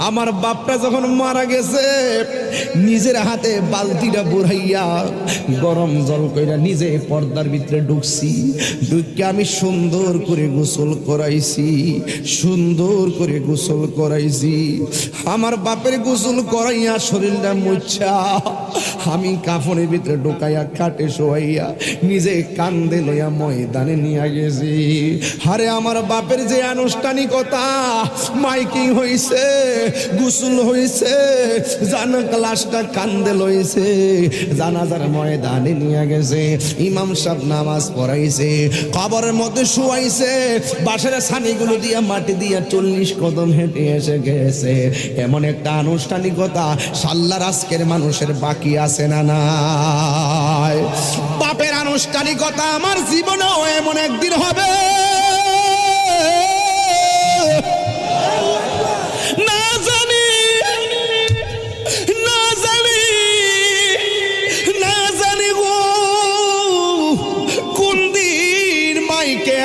আমার বাপটা যখন মারা গেছে নিজের হাতে বালতিটা বুড়াইয়া গরম জল কইরা নিজে পর্দার ভিতরে ঢুকছি, ঢুকে আমি সুন্দর করে গোসল করাইছি, সুন্দর করে গোসল করাইছি। আমার বাপের গোসল করাইয়া শরীরটা মুচ্ছা আমি কাফনের ভিতরে ঢুকাইয়া খাটে শোয়াইয়া নিজে কান্দে লইয়া ময়দানে নিয়ে গেছি। আরে আমার বাপের যে আনুষ্ঠানিকতা, মাইকিং হইছে, গোসল হইছে, লাশটা কান্দে লইছে, জানাজার ময়দানে নিয়ে গেছে, ইমাম সাহেব নামাজ পড়াইছে, কবরের মধ্যে শুয়াইছে, বাঁশের ছানিগুলো দিয়া মাটি দিয়া 40 কদম হেঁটে এসে গেছে। এমন একটা আনুষ্ঠানিকতা সাল্লার আজকের মানুষের বাকি আছে না নাই? বাপের আনুষ্ঠানিকতা আমার জীবনেও এমন একদিন হবে।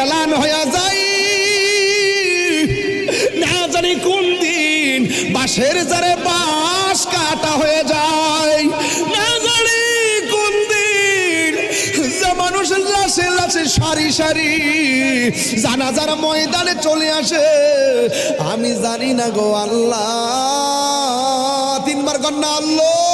এলান হয়ে যায় না জানি কোন দিন, বাঁশের জারে বাঁশ কাটা হয়ে যায় না জানি কোন দিন, যে মানুষের লাশে লাশে সারি সারি জানাজার ময়দানে চলে আসে। আমি জানি না গো আল্লাহ, 3 বার কন্যা আল্লাহ।